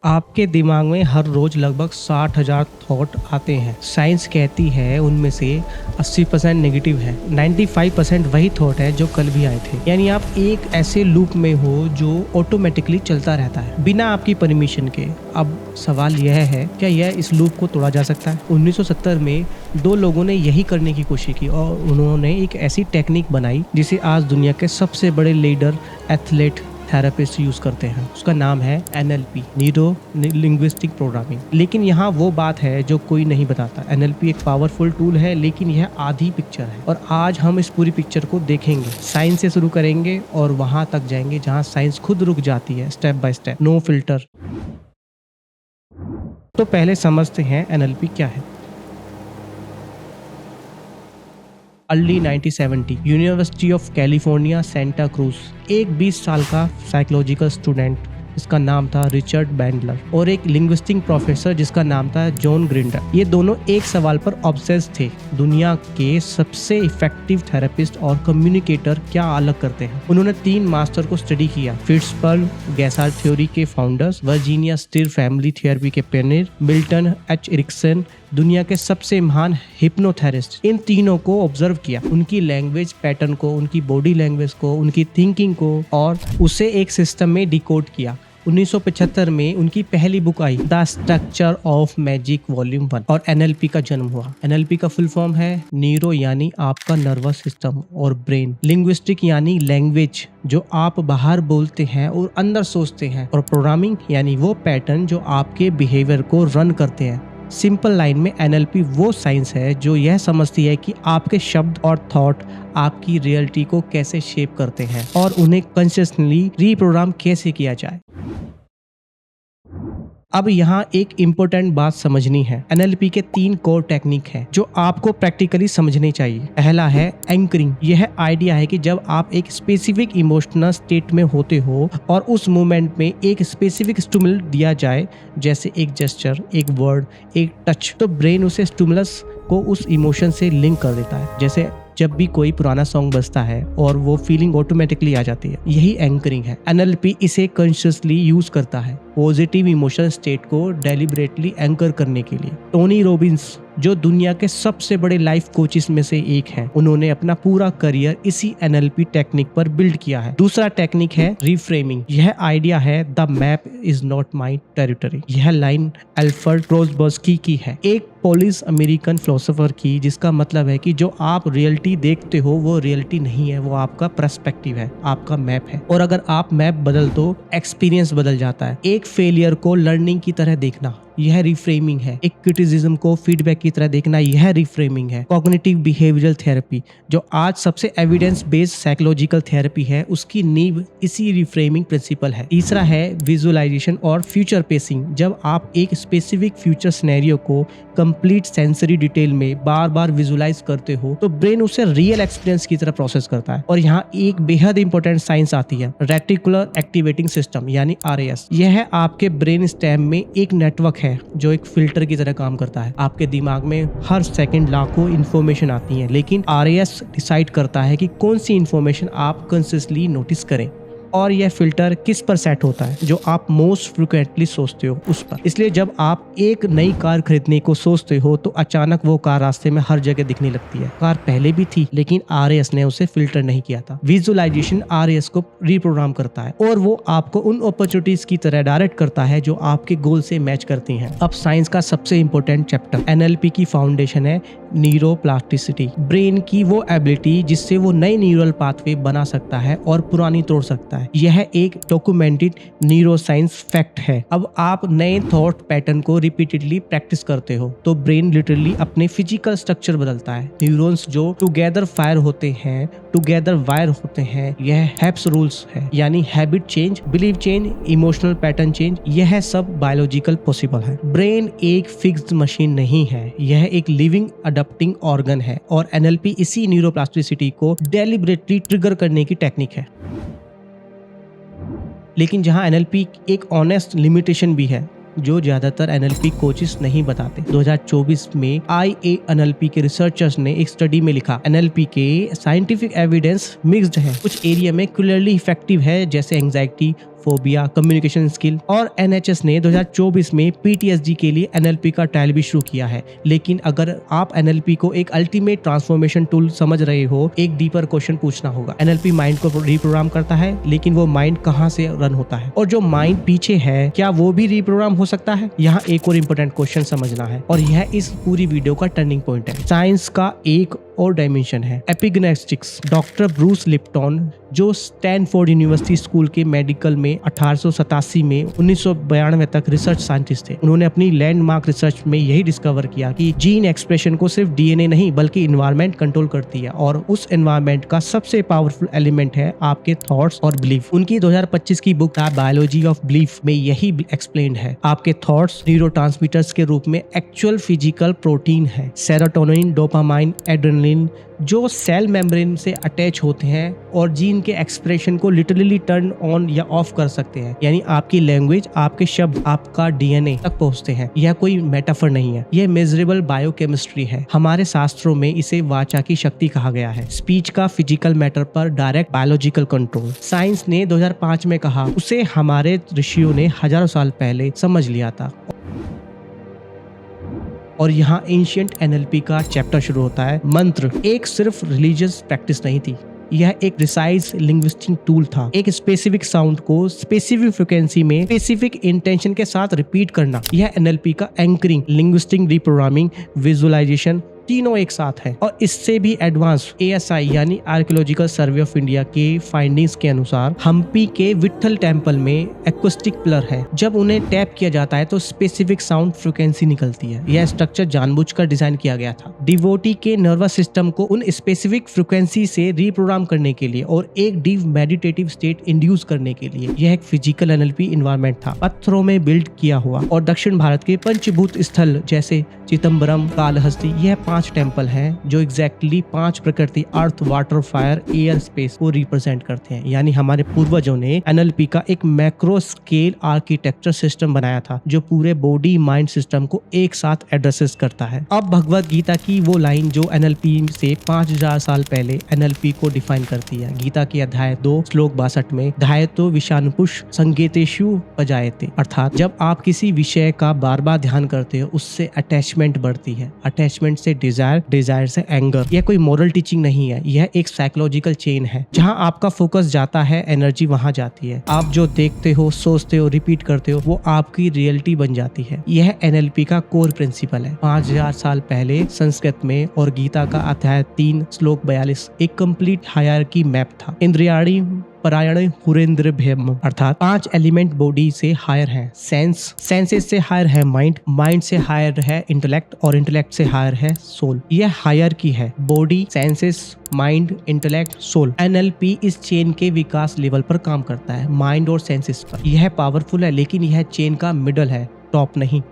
आपके दिमाग में हर रोज लगभग 60,000 थॉट आते हैं। साइंस कहती है उनमें से 80% नेगेटिव है, 95% वही थॉट है जो कल भी आए थे। यानी आप एक ऐसे लूप में हो जो ऑटोमेटिकली चलता रहता है बिना आपकी परमिशन के। अब सवाल यह है, क्या यह इस लूप को तोड़ा जा सकता है? 1970 में दो लोगों ने यही करने की कोशिश की और उन्होंने एक ऐसी टेक्निक बनाई जिसे आज दुनिया के सबसे बड़े लीडर, एथलीट, थेरेपिस्ट यूज करते हैं। उसका नाम है NLP, न्यूरो लिंग्विस्टिक प्रोग्रामिंग। लेकिन यहाँ वो बात है जो कोई नहीं बताता। NLP एक पावरफुल टूल है, लेकिन यह आधी पिक्चर है और आज हम इस पूरी पिक्चर को देखेंगे। साइंस से शुरू करेंगे और वहां तक जाएंगे जहां साइंस खुद रुक जाती है, step by step, no filter. तो पहले समझते हैं NLP क्या है। Early 1970, university of California Santa Cruz, एक 20 साल का साइकोलॉजिकल स्टूडेंट जिसका नाम था रिचर्ड बैंडलर और एक लिंग्विस्टिक प्रोफेसर जिसका नाम था जॉन ग्रिंडर। ये दोनों एक सवाल पर ऑब्सेस्ड थे, दुनिया के सबसे इफेक्टिव थेरेपिस्ट और कम्युनिकेटर क्या अलग करते हैं। उन्होंने 3 मास्टर को स्टडी किया, फिट्सबर्ग गैसार्ड थ्योरी के founders, Virginia stir family therapy के पेनियर, मिल्टन H. एरिक्सन, दुनिया के सबसे महान हिप्नोथेरेपिस्ट। इन तीनों को ऑब्जर्व किया, उनकी लैंग्वेज पैटर्न को, उनकी बॉडी लैंग्वेज को, उनकी थिंकिंग को, और उसे एक सिस्टम में डिकोड किया। 1975 में उनकी पहली book I, the structure of magic volume 1, और NLP का जन्म हुआ। NLP का फुल फॉर्म है न्यूरो यानी आपका नर्वस सिस्टम और ब्रेन, लिंग्विस्टिक यानी लैंग्वेज जो आप बाहर बोलते हैं और अंदर सोचते हैं, और प्रोग्रामिंग यानी वो पैटर्न जो आपके बिहेवियर को रन करते हैं। सिंपल लाइन में NLP वो साइंस है जो यह समझती है कि आपके शब्द और थॉट आपकी रियलिटी को कैसे शेप करते हैं और उन्हें कॉन्शियसली रीप्रोग्राम कैसे किया जाए। अब यहाँ एक इम्पोर्टेंट बात समझनी है। NLP के 3 कोर टेक्निक हैं जो आपको प्रैक्टिकली समझने चाहिए। पहला है एंकरिंग। यह आइडिया है कि जब आप एक स्पेसिफिक इमोशनल स्टेट में होते हो और उस मोमेंट में एक स्पेसिफिक स्टिमुलस दिया जाए, जैसे एक जेस्चर, एक वर्ड, एक टच, तो ब्रेन उसे स्टिमुलस को उस इमोशन से लिंक कर देता है। जैसे जब भी कोई पुराना सॉन्ग बजता है और वो फीलिंग ऑटोमेटिकली आ जाती है, यही एंकरिंग है। NLP इसे कॉन्शियसली यूज करता है पॉजिटिव इमोशनल स्टेट को डेलिबरेटली एंकर करने के लिए। टोनी रॉबिन्स जो दुनिया के सबसे बड़े लाइफ कोचेस में से एक हैं, उन्होंने अपना पूरा करियर इसी NLP टेक्निक पर बिल्ड किया है। दूसरा टेक्निक है रिफ्रेमिंग। यह आइडिया है the map is not my territory. यह लाइन अल्फ्रेड प्रोजबर्स्की की है, एक पोलिश अमेरिकन फिलोसोफर की, जिसका मतलब है कि जो आप रियलिटी देखते हो वो रियलिटी नहीं है, वो आपका पर्सपेक्टिव है, आपका मैप है। और अगर आप मैप बदल दो, एक्सपीरियंस बदल जाता है। एक फेलियर को लर्निंग की तरह देखना, यह रिफ्रेमिंग है। एक क्रिटिसिज्म को फीडबैक की तरह देखना, यह रिफ्रेमिंग है। कॉग्निटिव बिहेवियरल थेरेपी जो आज सबसे एविडेंस बेस्ड साइकोलॉजिकल थेरेपी है, उसकी नींव इसी रिफ्रेमिंग प्रिंसिपल है। तीसरा है विजुअलाइजेशन और फ्यूचर पेसिंग। जब आप एक स्पेसिफिक फ्यूचर सिनेरियो को कंप्लीट सेंसरी डिटेल में बार बार विजुअलाइज करते हो तो ब्रेन उसे रियल एक्सपीरियंस की तरह प्रोसेस करता है। और यहाँ एक बेहद इंपॉर्टेंट साइंस आती है, रेटिकुलर एक्टिवेटिंग सिस्टम यानी RAS। यह आपके ब्रेन स्टेम में एक नेटवर्क है जो एक फिल्टर की तरह काम करता है। आपके दिमाग में हर सेकंड लाखों इन्फॉर्मेशन आती है, लेकिन RAS डिसाइड करता है कि कौन सी इन्फॉर्मेशन आप कॉन्शियसली नोटिस करें, और यह फिल्टर किस पर सेट होता है, जो आप मोस्ट फ्रिक्वेंटली सोचते हो उस पर। इसलिए जब आप एक नई कार खरीदने को सोचते हो तो अचानक वो कार रास्ते में हर जगह दिखने लगती है। कार पहले भी थी, लेकिन RAS ने उसे फिल्टर नहीं किया था। विजुअलाइजेशन RAS को रीप्रोग्राम करता है और वो आपको उन अपॉर्चुनिटीज की तरह डायरेक्ट करता है जो आपके गोल से मैच करती हैं। अब साइंस का सबसे इंपॉर्टेंट चैप्टर, NLP की फाउंडेशन है न्यूरोप्लास्टिसिटी, ब्रेन की वो एबिलिटी जिससे वो नई न्यूरल पाथवे बना सकता है और पुरानी तोड़ सकता है। यह एक डॉक्यूमेंटेड न्यूरोसाइंस फैक्ट है। अब आप नए थॉट पैटर्न को रिपीटेडली प्रैक्टिस करते हो तो ब्रेन लिटरली अपने फिजिकल स्ट्रक्चर बदलता है। न्यूरॉन्स जो टुगेदर फायर होते हैं, टुगेदर वायर होते हैं, यह हेब्स रूल्स है, यानी habit change, believe change, emotional pattern change, यह सब बायोलॉजिकल पॉसिबल है। ब्रेन एक फिक्स्ड मशीन नहीं है, यह एक लिविंग अडप्टिंग ऑर्गन है और NLP इसी न्यूरोप्लास्टिसिटी को डेलिबरेटली ट्रिगर करने की टेक्निक है। लेकिन जहां NLP एक ऑनेस्ट लिमिटेशन भी है जो ज्यादातर NLP कोचेस नहीं बताते। 2024 में IA-NLP के रिसर्चर्स ने एक स्टडी में लिखा, NLP के साइंटिफिक एविडेंस मिक्स्ड है। कुछ एरिया में क्लियरली इफेक्टिव है जैसे एंजाइटी, फोबिया, कम्युनिकेशन स्किल। और NHS ने 2024 में PTSD के लिए NLP का ट्रायल भी शुरू किया है। लेकिन अगर आप NLP को एक अल्टीमेट ट्रांसफॉर्मेशन टूल समझ रहे हो, एक डीपर क्वेश्चन पूछना होगा। NLP माइंड को रिप्रोग्राम करता है, लेकिन वो माइंड कहाँ से रन होता है, और जो माइंड पीछे है क्या वो भी रिप्रोग्राम हो सकता है? यहाँ एक और इम्पोर्टेंट क्वेश्चन समझना है, और यह इस पूरी वीडियो का टर्निंग पॉइंट है। साइंस का एक और डायमेंशन है एपिग्नेस्टिक्स। डॉक्टर ब्रूस लिप्टन, जो स्टैनफोर्ड यूनिवर्सिटी स्कूल के मेडिकल में 1887 में 1992 तक रिसर्च साइंटिस्ट थे, उन्होंने अपनी लैंडमार्क रिसर्च में यही डिस्कवर किया कि जीन एक्सप्रेशन को सिर्फ DNA नहीं बल्कि एनवायरनमेंट कंट्रोल करती है, और उस एनवायरनमेंट का सबसे पावरफुल एलिमेंट है आपके थॉट्स और बिलीफ। उनकी 2025 की बुक बायोलॉजी ऑफ बिलीफ में यही एक्सप्लेन्ड है। आपके थॉट्स न्यूरोट्रांसमीटर्स के रूप में एक्चुअल फिजिकल प्रोटीन है, सेरोटोनिन, डोपामाइन, एड्रेनलिन, जो सेल मेम्ब्रेन से अटैच होते हैं और जीन के एक्सप्रेशन को लिटरली टर्न ऑन या ऑफ कर सकते हैं। यानी आपकी लैंग्वेज, आपके शब्द, आपका DNA तक पहुंचते हैं। यह कोई मेटाफर नहीं है, यह मेजरेबल बायोकेमिस्ट्री है। हमारे शास्त्रों में इसे वाचा की शक्ति कहा गया है, स्पीच का फिजिकल मैटर पर डायरेक्ट बायोलॉजिकल कंट्रोल। साइंस ने 2005 में कहा, उसे हमारे ऋषियों ने हजारों साल पहले समझ लिया था। और यहाँ एंशिएंट NLP का चैप्टर शुरू होता है। मंत्र एक सिर्फ रिलीजियस प्रैक्टिस नहीं थी, यह एक प्रिसाइज लिंग्विस्टिक टूल था। एक स्पेसिफिक साउंड को स्पेसिफिक फ्रिक्वेंसी में स्पेसिफिक इंटेंशन के साथ रिपीट करना, यह NLP का एंकरिंग, लिंग्विस्टिक रिप्रोग्रामिंग, विजुअलाइजेशन तीनों एक साथ है। और इससे भी एडवांस ASI यानी आर्कियोलॉजिकल सर्वे ऑफ इंडिया के फाइंडिंग्स के अनुसार हम्पी के विट्ठल टेम्पल में एक्वेस्टिक पिलर है। जब उन्हें टैप किया जाता है तो स्पेसिफिक साउंड फ्रिक्वेंसी निकलती है। यह स्ट्रक्चर जानबूझकर डिजाइन किया गया था डिवोटी के नर्वस सिस्टम को उन स्पेसिफिक फ्रिक्वेंसी से रिप्रोग्राम करने के लिए और एक डीप मेडिटेटिव स्टेट इंड्यूस करने के लिए। यह एक फिजिकल NLP इन्वायरमेंट था, पत्थरों में बिल्ड किया हुआ। और दक्षिण भारत के पंचभूत स्थल जैसे चिदम्बरम, कालहस्ती, यह 5 टेम्पल हैं जो एग्जैक्टली 5 प्रकृति, अर्थ, वाटर, फायर, एयर, स्पेस को रिप्रेजेंट करते हैं। यानी हमारे पूर्वजों ने NLP का एक मैक्रो स्केल आर्किटेक्चर सिस्टम बनाया था जो पूरे बॉडी माइंड सिस्टम को एक साथ एड्रेसेस करता है। अब भगवत गीता की वो लाइन जो NLP से 5000 साल पहले NLP को डिफाइन करती है। गीता के अध्याय 2 श्लोक 62 में धायतो विषानुपुष संगेतेषु पजायते, अर्थात जब आप किसी विषय का बार बार ध्यान करते हो उससे अटैचमेंट बढ़ती है, अटैचमेंट से डिजायर से एंगर। यह कोई मोरल टीचिंग नहीं है, यह एक साइकोलॉजिकल चेन है। जहां आपका फोकस जाता है एनर्जी वहां जाती है। आप जो देखते हो, सोचते हो, रिपीट करते हो वो आपकी रियलिटी बन जाती है। यह NLP का कोर प्रिंसिपल है। 5000 साल पहले संस्कृत में और गीता का अध्याय 3 श्लोक 42 एक कंप्लीट हायरार्की मैप था। इंद्रियाणी परायण हुरेंद्र भयम, अर्थात 5 एलिमेंट बॉडी से हायर है सेंसेस से हायर है माइंड से हायर है इंटेलेक्ट, और इंटेलेक्ट से हायर है सोल। यह हायर की है, body, senses, mind, intellect, soul. NLP इस चेन के विकास लेवल पर काम करता है, माइंड और सेंसेस पर। यह पावरफुल है, लेकिन यह चेन का मिडल है, टॉप नहीं।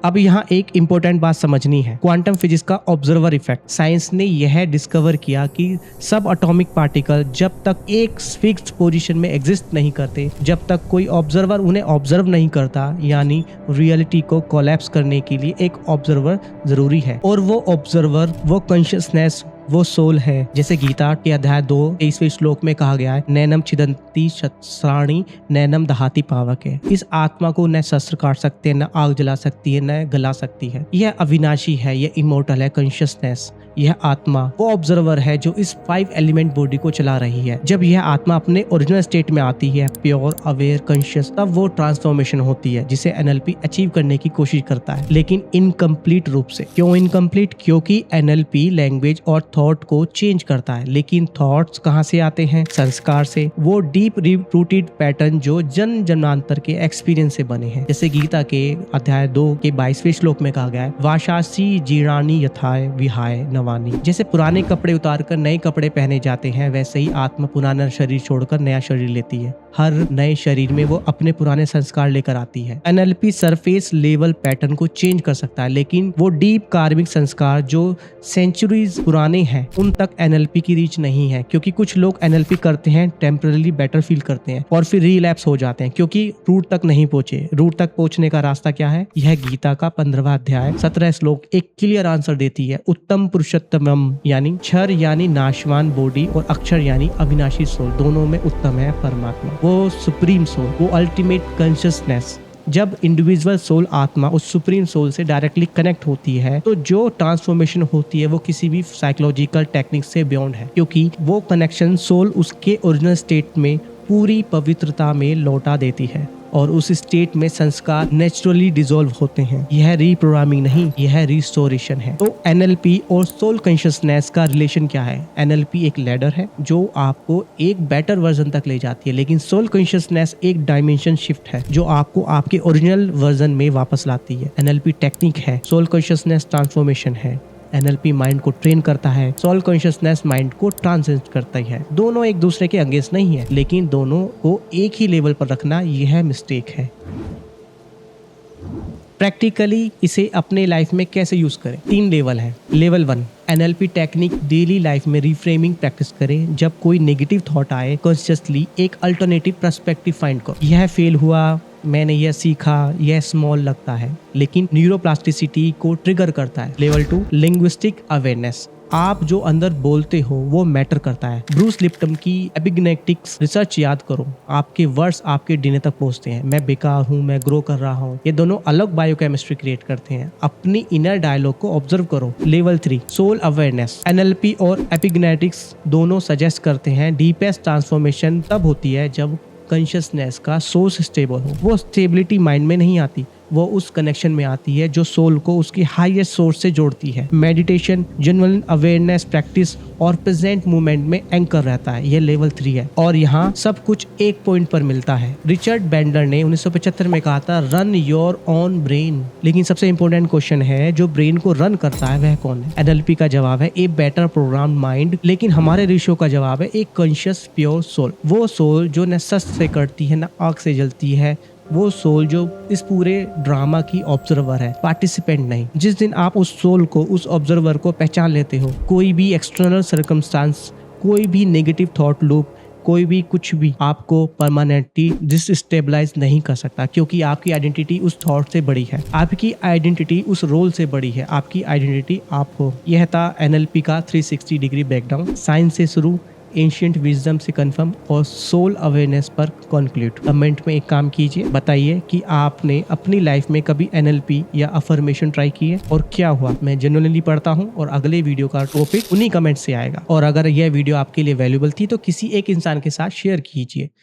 अब यहाँ एक इम्पोर्टेंट बात समझनी है, क्वांटम फिजिक्स का ऑब्जर्वर इफेक्ट। साइंस ने यह डिस्कवर किया कि सब एटॉमिक पार्टिकल जब तक एक फिक्स्ड पोजीशन में एग्जिस्ट नहीं करते, जब तक कोई ऑब्जर्वर उन्हें ऑब्जर्व नहीं करता, यानी रियलिटी को कोलैप्स करने के लिए एक ऑब्जर्वर जरूरी है। और वो ऑब्जर्वर, वो कॉन्शियसनेस, वो सोल है। जैसे गीता के अध्याय 2 23वें श्लोक में कहा गया है, नैनम छिदंती शस्त्राणि नैनम दहाती पावक है। इस आत्मा को न शस्त्र काट सकते, न आग जला सकती है, न गला सकती है। यह अविनाशी है, यह इमोर्टल है। कॉन्शियसनेस, यह आत्मा वो ऑब्जर्वर है जो इस 5 एलिमेंट बॉडी को चला रही है। जब यह आत्मा अपने ओरिजिनल स्टेट में आती है, प्योर, अवेयर, कॉन्शियस, तब वो ट्रांसफॉर्मेशन होती है जिसे NLP अचीव करने की कोशिश करता है, लेकिन इनकम्प्लीट रूप से। क्यों इनकम्प्लीट? क्योंकि NLP लैंग्वेज और थॉट को चेंज करता है, लेकिन थॉट्स कहाँ से आते हैं? संस्कार से। वो डीप रूटेड पैटर्न जो जन जन्मांतर के एक्सपीरियंस से बने हैं। जैसे गीता के अध्याय 2 के 22वें श्लोक में कहा गया है, वाशासी जीरानी यथाय विहाय नवानी। जैसे पुराने कपड़े उतारकर नए कपड़े पहने जाते हैं, वैसे ही आत्मा पुराना शरीर छोड़कर नया शरीर लेती है। हर नए शरीर में वो अपने पुराने संस्कार लेकर आती है। एनएलपी सरफेस लेवल पैटर्न को चेंज कर सकता है, लेकिन वो डीप कार्मिक संस्कार जो सेंचुरीज पुराने हैं उन तक एनएलपी की रीच नहीं है, क्योंकि कुछ लोग एनएलपी करते हैं, टेम्पररी बेटर फील करते हैं और फिर रिलैप्स हो जाते हैं क्योंकि रूट तक नहीं पहुंचे। रूट तक पहुंचने का रास्ता क्या है? यह गीता का 15वां अध्याय 17 श्लोक एक क्लियर आंसर देती है। उत्तम पुरुषोत्तमम यानी क्षर यानी नाशवान बॉडी और अक्षर यानी अविनाशी सोल, दोनों में उत्तम है परमात्मा, वो सुप्रीम सोल, वो अल्टीमेट कॉन्शियसनेस। जब इंडिविजुअल सोल आत्मा उस सुप्रीम सोल से डायरेक्टली कनेक्ट होती है तो जो ट्रांसफॉर्मेशन होती है वो किसी भी साइकोलॉजिकल टेक्निक से बियॉन्ड है, क्योंकि वो कनेक्शन सोल उसके ओरिजिनल स्टेट में पूरी पवित्रता में लौटा देती है और उस स्टेट में संस्कार नेचुरली डिसॉल्व होते हैं। यह रीप्रोग्रामिंग नहीं, यह रिस्टोरेशन है। तो एनएलपी और सोल कॉन्शियसनेस का रिलेशन क्या है? एनएलपी एक लैडर है जो आपको एक बेटर वर्जन तक ले जाती है, लेकिन सोल कॉन्शियसनेस एक डायमेंशन शिफ्ट है जो आपको आपके ओरिजिनल वर्जन में वापस लाती है। एनएलपी टेक्निक है, सोल कॉन्शियसनेस ट्रांसफॉर्मेशन है। एनएलपी माइंड को ट्रेन करता है, सोल कॉन्शियसनेस माइंड को ट्रांसेंड करता है। दोनों एक दूसरे के अगेंस्ट नहीं है, लेकिन दोनों को एक ही लेवल पर रखना यह मिस्टेक है। प्रैक्टिकली इसे अपने लाइफ में कैसे यूज करें? 3 लेवल है। Level 1, NLP technique daily life में रिफ्रेमिंग प्रैक्टिस करें। जब कोई नेगेटिव थॉट आए कॉन्शियसली एक अल्टरनेटिव पर्सपेक्टिव फाइंड करो। यह फेल हुआ, मैंने यह सीखा, यह स्मॉल लगता है लेकिन न्यूरोप्लास्टिसिटी को ट्रिगर करता है। Level 2, linguistic awareness. आप जो अंदर बोलते हो वो मैटर करता है। ब्रूस लिप्टन की एपिग्नेटिक्स रिसर्च याद करो, आपके वर्ड्स आपके डीएनए तक पहुंचते हैं। मैं बेकार हूँ, मैं ग्रो कर रहा हूँ, ये दोनों अलग बायोकेमिस्ट्री क्रिएट करते हैं। अपनी इनर डायलॉग को ऑब्जर्व करो। Level 3, soul awareness. एनएलपी और एपिग्नेटिक्स दोनों सजेस्ट करते हैं डीपेस्ट ट्रांसफॉर्मेशन तब होती है जब कॉन्शियसनेस का सोर्स स्टेबल हो। वो स्टेबिलिटी माइंड में नहीं आती, वो उस कनेक्शन में आती है जो सोल को उसकी हाईएस्ट सोर्स से जोड़ती है। मेडिटेशन, जेन्युइन अवेयरनेस प्रैक्टिस और प्रेजेंट मोमेंट में एंकर रहता है। ये लेवल 3 है और यहाँ सब कुछ एक पॉइंट पर मिलता है। रिचर्ड बैंडलर ने 1975 में कहा था रन योर ऑन ब्रेन। लेकिन सबसे इंपॉर्टेंट क्वेश्चन है, जो ब्रेन को रन करता है वह कौन है? एनएलपी का जवाब है ए बेटर प्रोग्राम माइंड, लेकिन हमारे ऋषियों का जवाब है एक कॉन्शियस प्योर सोल। वो सोल जो न सस्त से करती है न आग से जलती है, वो सोल जो इस पूरे ड्रामा की ऑब्जर्वर है, पार्टिसिपेंट नहीं। जिस दिन आप उस सोल को, उस ऑब्जर्वर को पहचान लेते हो, कोई भी एक्सटर्नल सर्कमस्टांस, कोई भी नेगेटिव थॉट लूप, कोई भी कुछ भी आपको परमानेंटली डिसस्टेबलाइज नहीं कर सकता, क्योंकि आपकी आइडेंटिटी उस थॉट से बड़ी है, आपकी आइडेंटिटी उस रोल से बड़ी है, आपकी आइडेंटिटी आप हो। यह था एनएलपी का 360 डिग्री बैकग्राउंड। साइंस से शुरू, एंशिएंट विजडम से कंफर्म और सोल अवेयरनेस पर कंक्लूड। कमेंट में एक काम कीजिए, बताइए कि आपने अपनी लाइफ में कभी एनएलपी या अफर्मेशन ट्राई की है और क्या हुआ। मैं जेन्युइनली पढ़ता हूँ और अगले वीडियो का टॉपिक उन्हीं कमेंट से आएगा। और अगर यह वीडियो आपके लिए वैल्यूएबल थी तो किसी एक इंसान के साथ शेयर कीजिए।